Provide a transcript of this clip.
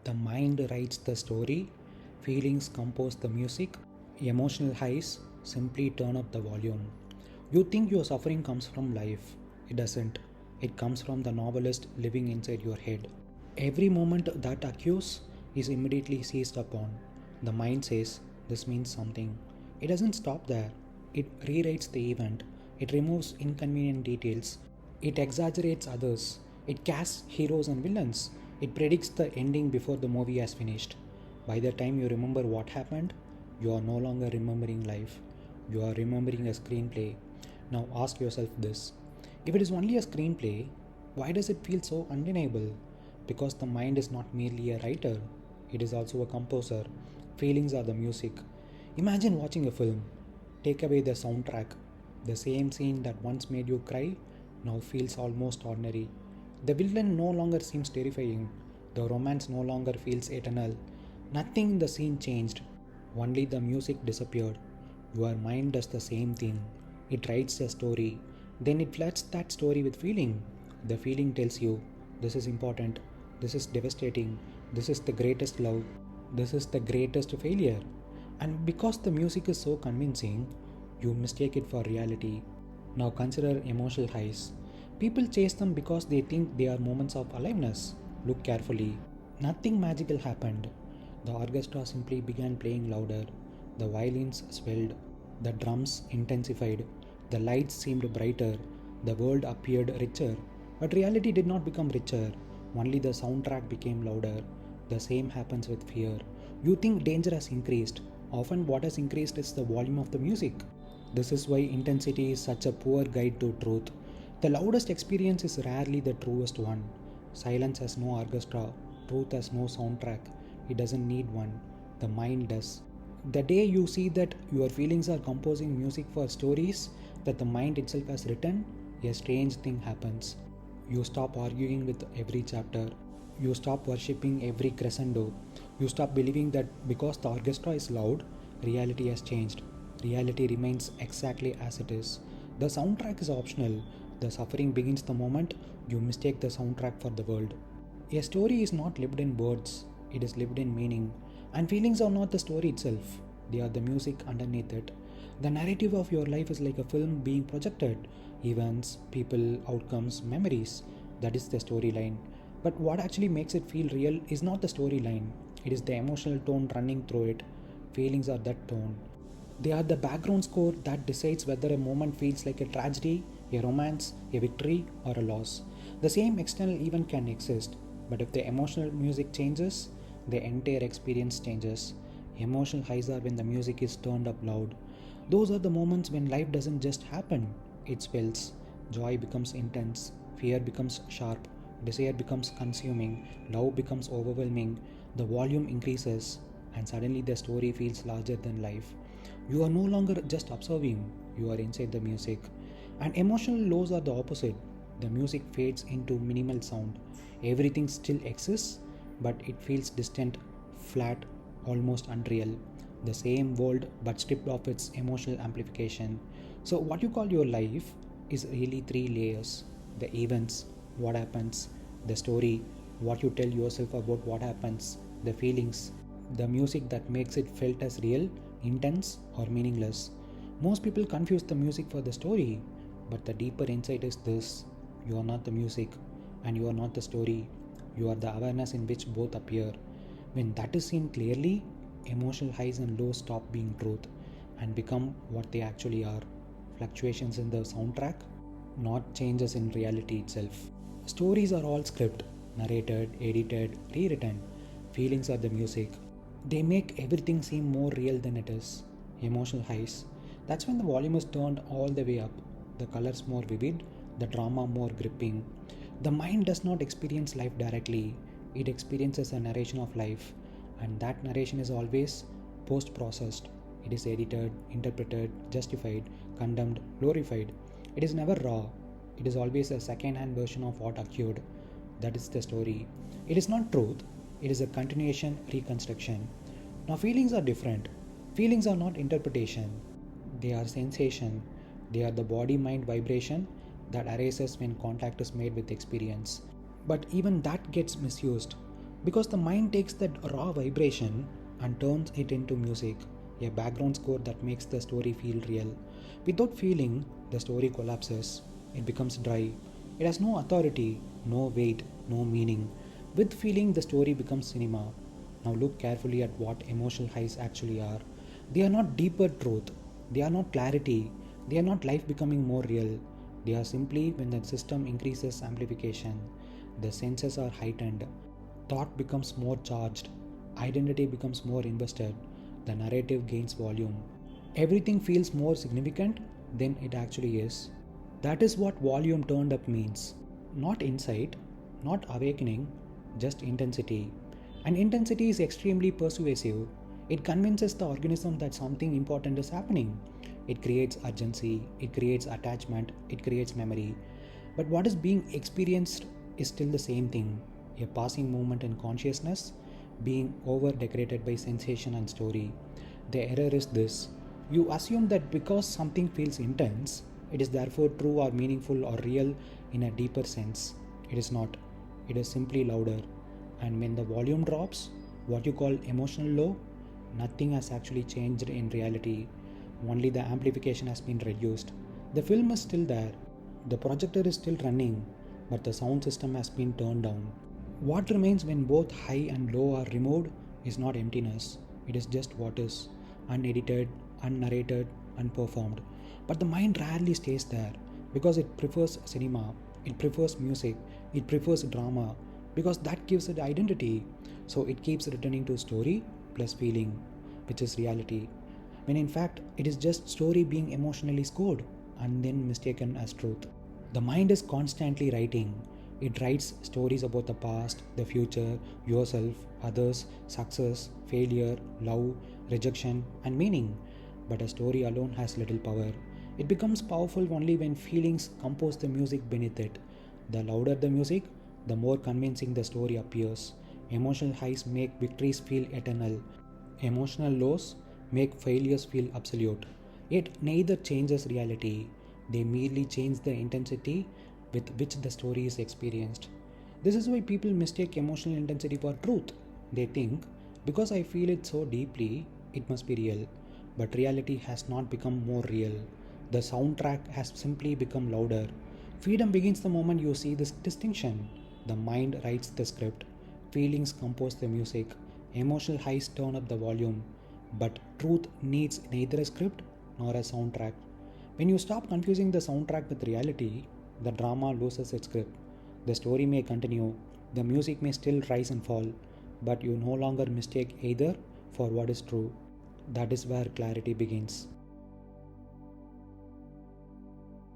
The mind writes the story, feelings compose the music, emotional highs simply turn up the volume. You think your suffering comes from life. It doesn't. It comes from the novelist living inside your head. Every moment that occurs is immediately seized upon. The mind says, this means something. It doesn't stop there. It rewrites the event. It removes inconvenient details. It exaggerates others. It casts heroes and villains. It predicts the ending before the movie has finished. By the time you remember what happened, you are no longer remembering life. You are remembering a screenplay. Now ask yourself this. If it is only a screenplay, why does it feel so undeniable? Because the mind is not merely a writer, it is also a composer. Feelings are the music. Imagine watching a film. Take away the soundtrack. The same scene that once made you cry now feels almost ordinary. The villain no longer seems terrifying. The romance no longer feels eternal. Nothing in the scene changed. Only the music disappeared. Your mind does the same thing. It writes a story. Then it floods that story with feeling. The feeling tells you, this is important, this is devastating, this is the greatest love, this is the greatest failure. And because the music is so convincing, you mistake it for reality. Now consider emotional highs. People chase them because they think they are moments of aliveness. Look carefully. Nothing magical happened. The orchestra simply began playing louder. The violins swelled. The drums intensified. The lights seemed brighter. The world appeared richer. But reality did not become richer. Only the soundtrack became louder. The same happens with fear. You think danger has increased. Often, what has increased is the volume of the music. This is why intensity is such a poor guide to truth. The loudest experience is rarely the truest one. Silence has no orchestra. Truth has no soundtrack. It doesn't need one. The mind does. The day you see that your feelings are composing music for stories that the mind itself has written, a strange thing happens. You stop arguing with every chapter. You stop worshipping every crescendo. You stop believing that because the orchestra is loud, reality has changed. Reality remains exactly as it is. The soundtrack is optional. The suffering begins the moment you mistake the soundtrack for the world. A story is not lived in words, it is lived in meaning. And feelings are not the story itself, they are the music underneath it. The narrative of your life is like a film being projected. Events, people, outcomes, memories. That is the storyline. But what actually makes it feel real is not the storyline, it is the emotional tone running through it. Feelings are that tone. They are the background score that decides whether a moment feels like a tragedy, a romance, a victory, or a loss. The same external event can exist, but if the emotional music changes, the entire experience changes. Emotional highs are when the music is turned up loud. Those are the moments when life doesn't just happen, it swells. Joy becomes intense, fear becomes sharp, desire becomes consuming, love becomes overwhelming, the volume increases, and suddenly the story feels larger than life. You are no longer just observing, you are inside the music. And emotional lows are the opposite. The music fades into minimal sound. Everything still exists, but it feels distant, flat, almost unreal. The same world, but stripped of its emotional amplification. So, what you call your life is really three layers: the events, what happens, the story, what you tell yourself about what happens, the feelings, the music that makes it felt as real, intense, or meaningless. Most people confuse the music for the story, but the deeper insight is this: you are not the music, and you are not the story. You are the awareness in which both appear. When that is seen clearly, emotional highs and lows stop being truth and become what they actually are: fluctuations in the soundtrack, not changes in reality itself. Stories are all script, narrated, edited, rewritten. Feelings are the music. They make everything seem more real than it is. Emotional highs. That's when the volume is turned all the way up, the colors more vivid, the drama more gripping. The mind does not experience life directly, it experiences a narration of life, and that narration is always post processed. It is edited, interpreted, justified, condemned, glorified. It is never raw, it is always a second hand version of what occurred. That is the story. It is not truth, it is a continuation, reconstruction. Now, feelings are different. Feelings are not interpretation, they are sensation. They are the body mind vibration that arises when contact is made with experience. But even that gets misused. Because the mind takes that raw vibration and turns it into music, a background score that makes the story feel real. Without feeling, the story collapses. It becomes dry. It has no authority, no weight, no meaning. With feeling, the story becomes cinema. Now look carefully at what emotional highs actually are. They are not deeper truth. They are not clarity. They are not life becoming more real. They are simply when the system increases amplification. The senses are heightened. Thought becomes more charged. Identity becomes more invested. The narrative gains volume. Everything feels more significant than it actually is. That is what volume turned up means. Not insight, not awakening, just intensity. And intensity is extremely persuasive. It convinces the organism that something important is happening. It creates urgency, it creates attachment, it creates memory. But what is being experienced is still the same thing, a passing moment in consciousness being over decorated by sensation and story. The error is this: you assume that because something feels intense, it is therefore true or meaningful or real in a deeper sense. It is not, it is simply louder. And when the volume drops, what you call emotional low, nothing has actually changed in reality. Only the amplification has been reduced. The film is still there, the projector is still running, but the sound system has been turned down. What remains when both high and low are removed is not emptiness, it is just what is, unedited, unnarrated, unperformed. But the mind rarely stays there because it prefers cinema, it prefers music, it prefers drama, because that gives it identity. So it keeps returning to story plus feeling, which is reality, when in fact it is just story being emotionally scored and then mistaken as truth. The mind is constantly writing. It writes stories about the past, the future, yourself, others, success, failure, love, rejection, and meaning. But a story alone has little power. It becomes powerful only when feelings compose the music beneath it. The louder the music, the more convincing the story appears. Emotional highs make victories feel eternal. Emotional lows make failures feel absolute. Yet neither changes reality, they merely change the intensity with which the story is experienced. This is why people mistake emotional intensity for truth. They think, because I feel it so deeply, it must be real. But reality has not become more real. The soundtrack has simply become louder. Freedom begins the moment you see this distinction. The mind writes the script, feelings compose the music, emotional highs turn up the volume. But truth needs neither a script nor a soundtrack. When you stop confusing the soundtrack with reality, the drama loses its grip. The story may continue, the music may still rise and fall, but you no longer mistake either for what is true. That is where clarity begins.